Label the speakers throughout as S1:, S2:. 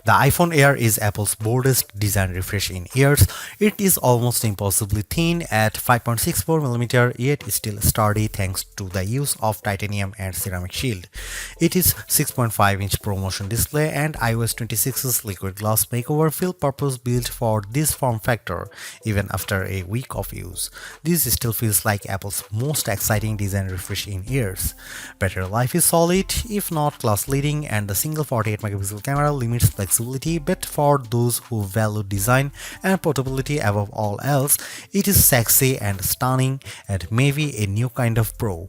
S1: The iPhone Air is Apple's boldest design refresh in years. It is almost impossibly thin at 5.64mm, yet still sturdy thanks to the use of titanium and ceramic shield. It is 6.5-inch ProMotion display and iOS 26's liquid glass makeover feel purpose-built for this form factor, even after a week of use. This still feels like Apple's most exciting design refresh in years. Battery life is solid, if not class-leading, and the single 48-megapixel camera limits flexibility, but for those who value design and portability above all else, it is sexy and stunning and maybe a new kind of pro.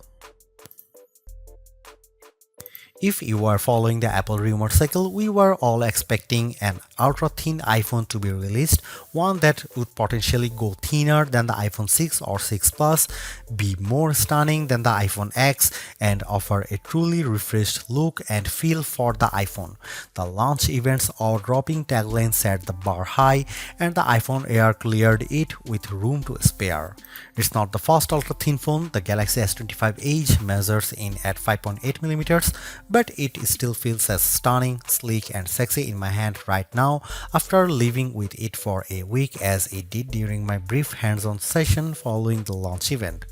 S1: If you are following the Apple rumor cycle, we were all expecting an ultra-thin iPhone to be released, one that would potentially go thinner than the iPhone 6 or 6 Plus, be more stunning than the iPhone X, and offer a truly refreshed look and feel for the iPhone. The launch event's awe-dropping tagline set the bar high, and the iPhone Air cleared it with room to spare. It's not the first ultra-thin phone. The Galaxy S25 Edge measures in at 5.8mm, but it still feels as stunning, sleek, and sexy in my hand right now after living with it for a week as it did during my brief hands-on session following the launch event.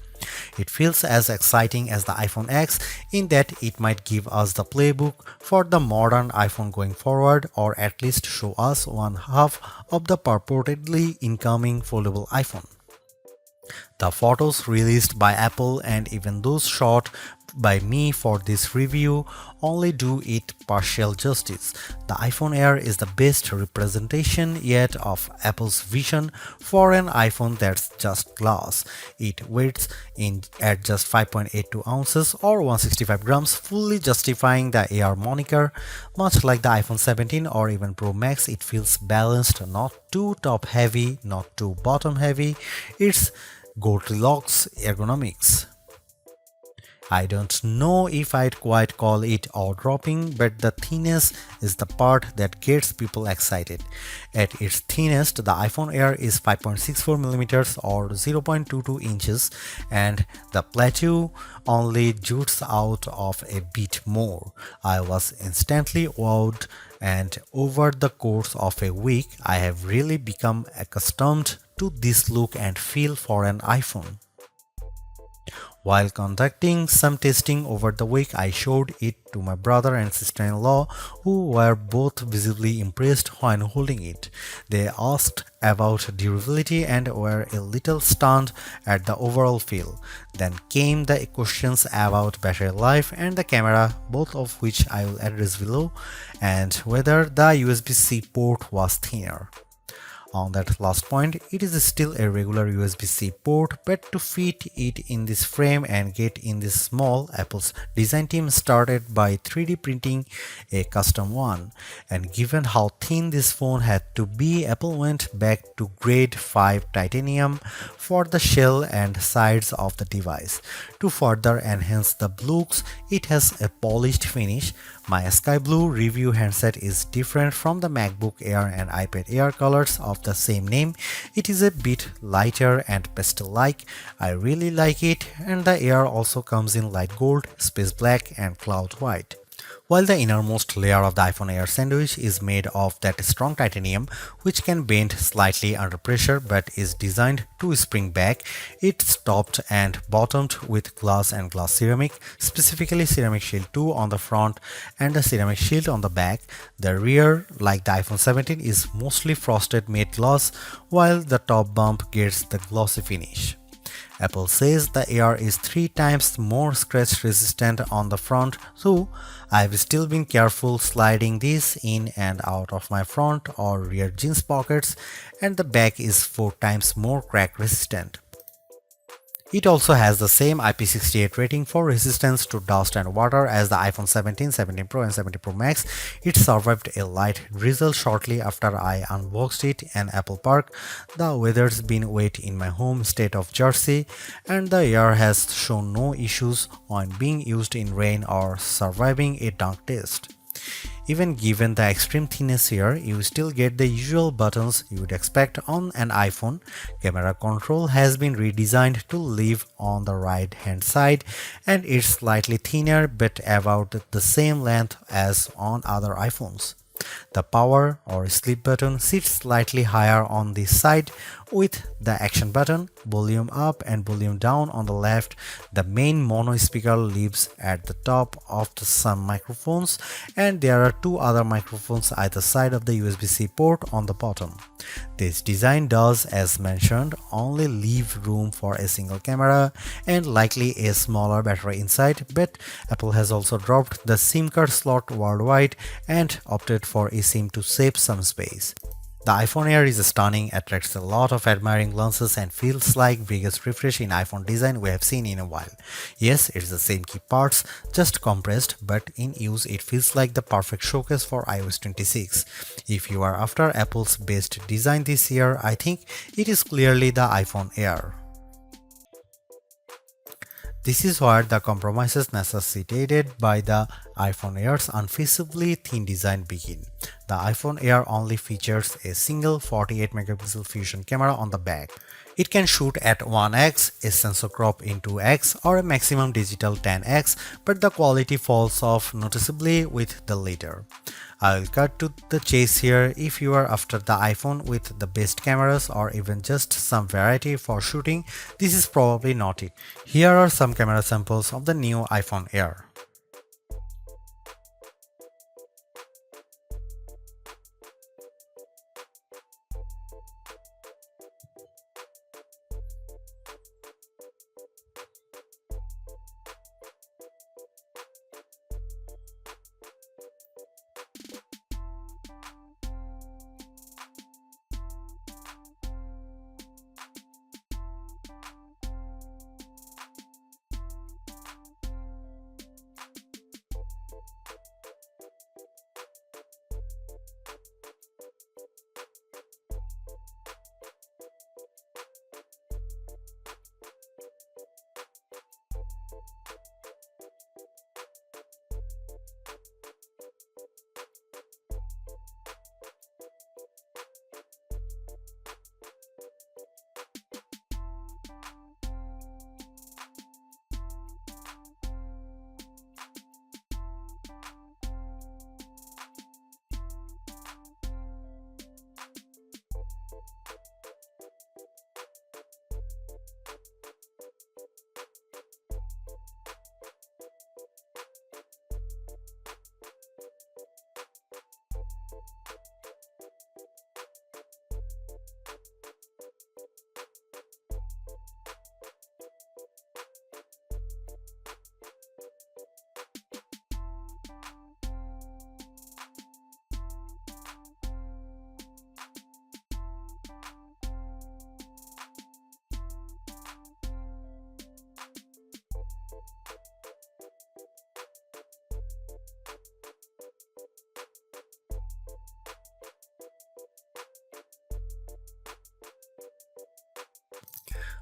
S1: It feels as exciting as the iPhone X in that it might give us the playbook for the modern iPhone going forward, or at least show us one half of the purportedly incoming foldable iPhone. The photos released by Apple and even those shot by me for this review only do it partial justice. The iPhone Air is the best representation yet of Apple's vision for an iPhone that's just glass. It weighs in at just 5.82 ounces or 165 grams, fully justifying the Air moniker. Much like the iPhone 17 or even Pro Max, it feels balanced, not too top heavy, not too bottom heavy. It's Goldilocks ergonomics. I don't know if I'd quite call it awe-dropping, but the thinness is the part that gets people excited. At its thinnest, the iPhone Air is 5.64mm or 0.22 inches, and the plateau only jutes out of a bit more. I was instantly wowed, and over the course of a week, I have really become accustomed to this look and feel for an iPhone. While conducting some testing over the week, I showed it to my brother and sister-in-law, who were both visibly impressed when holding it. They asked about durability and were a little stunned at the overall feel. Then came the questions about battery life and the camera, both of which I will address below, and whether the USB-C port was thinner. On that last point, it is still a regular USB-C port, but to fit it in this frame and get in this small, Apple's design team started by 3D printing a custom one. And given how thin this phone had to be, Apple went back to grade 5 titanium for the shell and sides of the device. To further enhance the looks, it has a polished finish. My sky blue review handset is different from the MacBook Air and iPad Air colors of the same name. It is a bit lighter and pastel-like. I really like it, and the Air also comes in light gold, space black, and cloud white. While the innermost layer of the iPhone Air sandwich is made of that strong titanium, which can bend slightly under pressure but is designed to spring back, it's topped and bottomed with glass and glass ceramic, specifically Ceramic Shield 2 on the front and the Ceramic Shield on the back. The rear, like the iPhone 17, is mostly frosted matte glass, while the top bump gets the glossy finish. Apple says the Air is 3 times more scratch resistant on the front, so I've still been careful sliding this in and out of my front or rear jeans pockets, and the back is 4 times more crack resistant. It also has the same IP68 rating for resistance to dust and water as the iPhone 17, 17 Pro and 17 Pro Max. It survived a light drizzle shortly after I unboxed it in Apple Park. The weather's been wet in my home state of Jersey, and the Air has shown no issues when being used in rain or surviving a dunk test. Even given the extreme thinness here, you still get the usual buttons you would expect on an iPhone. Camera control has been redesigned to live on the right hand side, and it's slightly thinner but about the same length as on other iPhones. The power or sleep button sits slightly higher on the side with the action button, volume up and volume down on the left. The main mono speaker lives at the top of some microphones, and there are two other microphones either side of the USB-C port on the bottom. This design does, as mentioned, only leave room for a single camera and likely a smaller battery inside, but Apple has also dropped the SIM card slot worldwide and opted for eSIM to save some space. The iPhone Air is stunning, attracts a lot of admiring glances, and feels like biggest refresh in iPhone design we have seen in a while. Yes, it's the same key parts, just compressed, but in use it feels like the perfect showcase for iOS 26. If you are after Apple's best design this year, I think it is clearly the iPhone Air. This is where the compromises necessitated by the iPhone Air's unfeasibly thin design begin. The iPhone Air only features a single 48-megapixel fusion camera on the back. It can shoot at 1x, a sensor crop in 2x, or a maximum digital 10x, but the quality falls off noticeably with the latter. I will cut to the chase here. If you are after the iPhone with the best cameras or even just some variety for shooting, this is probably not it. Here are some camera samples of the new iPhone Air.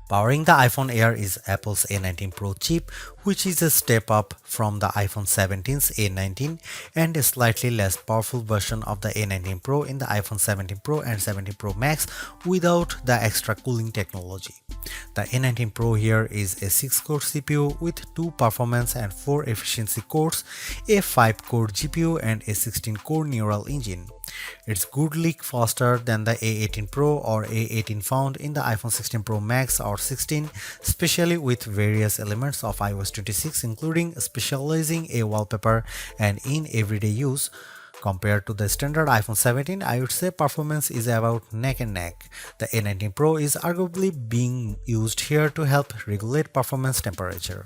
S1: Powering the iPhone Air is Apple's A19 Pro chip, which is a step up from the iPhone 17's A19 and a slightly less powerful version of the A19 Pro in the iPhone 17 Pro and 17 Pro Max without the extra cooling technology. The A19 Pro here is a 6-core CPU with 2 performance and 4 efficiency cores, a 5-core GPU and a 16-core neural engine. It's goodly faster than the A18 Pro or A18 found in the iPhone 16 Pro Max or 16, especially with various elements of iOS 26 including specializing a wallpaper and in everyday use. Compared to the standard iPhone 17, I would say performance is about neck and neck. The A19 Pro is arguably being used here to help regulate performance temperature.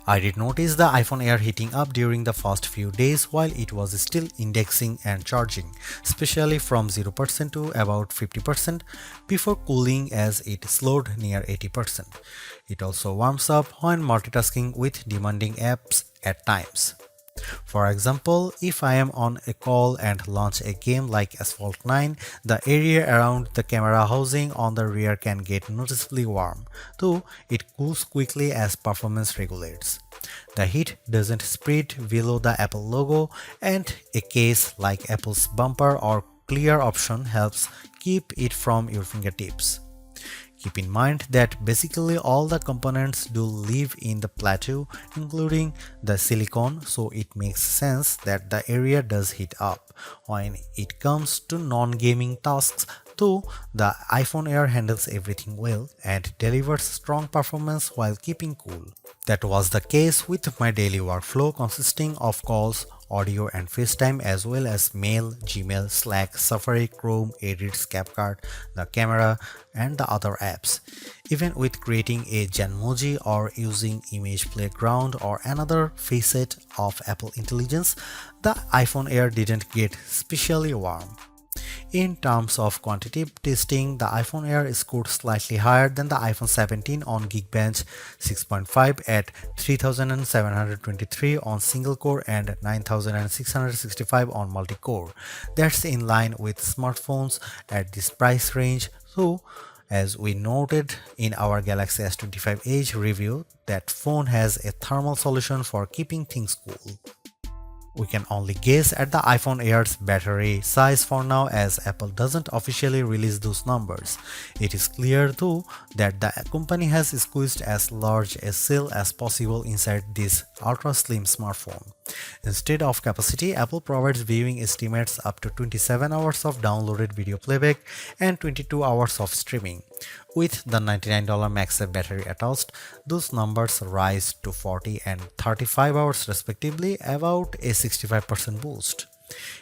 S1: I did notice the iPhone Air heating up during the first few days while it was still indexing and charging, especially from 0% to about 50% before cooling as it slowed near 80%. It also warms up when multitasking with demanding apps at times. For example, if I am on a call and launch a game like Asphalt 9, the area around the camera housing on the rear can get noticeably warm, though it cools quickly as performance regulates. The heat doesn't spread below the Apple logo, and a case like Apple's bumper or clear option helps keep it from your fingertips. Keep in mind that basically all the components do live in the plateau, including the silicone, so it makes sense that the area does heat up. When it comes to non-gaming tasks, though, the iPhone Air handles everything well and delivers strong performance while keeping cool. That was the case with my daily workflow consisting of calls, audio and FaceTime, as well as mail, Gmail, Slack, Safari, Chrome, Edits, CapCut, the camera, and the other apps. Even with creating a Genmoji or using Image Playground or another facet of Apple Intelligence, the iPhone Air didn't get especially warm. In terms of quantitative testing, the iPhone Air scored slightly higher than the iPhone 17 on Geekbench 6.5 at 3723 on single core and 9665 on multi-core. That's in line with smartphones at this price range, so as we noted in our Galaxy S25 Edge review, that phone has a thermal solution for keeping things cool. We can only guess at the iPhone Air's battery size for now, as Apple doesn't officially release those numbers. It is clear though that the company has squeezed as large a cell as possible inside this ultra slim smartphone. Instead of capacity, Apple provides viewing estimates up to 27 hours of downloaded video playback and 22 hours of streaming. With the $99 MagSafe battery attached, those numbers rise to 40 and 35 hours respectively, about a 65% boost.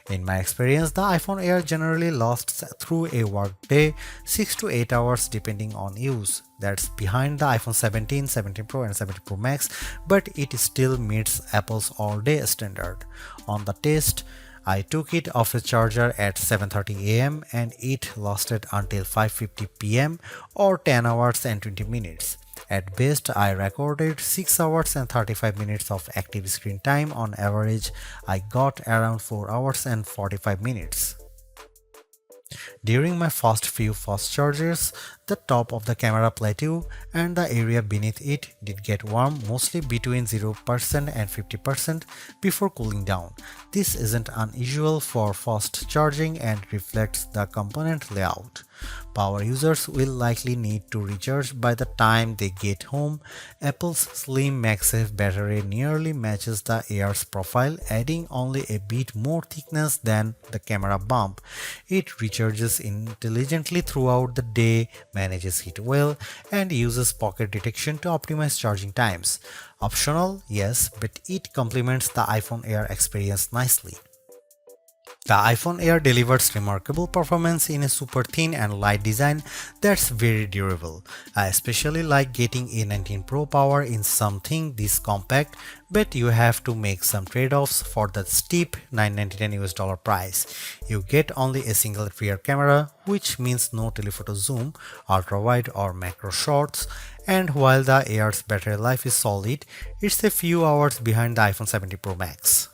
S1: In my experience, the iPhone Air generally lasts through a workday 6 to 8 hours depending on use. That's behind the iPhone 17, 17 Pro and 17 Pro Max, but it still meets Apple's all-day standard. On the test, I took it off the charger at 7:30 am and it lasted until 5:50 pm or 10 hours and 20 minutes. At best, I recorded 6 hours and 35 minutes of active screen time. On average, I got around 4 hours and 45 minutes. During my first few fast charges, the top of the camera plateau and the area beneath it did get warm, mostly between 0% and 50% before cooling down. This isn't unusual for fast charging and reflects the component layout. Power users will likely need to recharge by the time they get home. Apple's slim MagSafe battery nearly matches the Air's profile, adding only a bit more thickness than the camera bump. It recharges intelligently throughout the day, manages heat well, and uses pocket detection to optimize charging times. Optional, yes, but it complements the iPhone Air experience nicely. The iPhone Air delivers remarkable performance in a super thin and light design that's very durable. I especially like getting A19 Pro power in something this compact, but you have to make some trade-offs for the steep $999 price. You get only a single rear camera, which means no telephoto zoom, ultra-wide or macro shots, and while the Air's battery life is solid, it's a few hours behind the iPhone 17 Pro Max.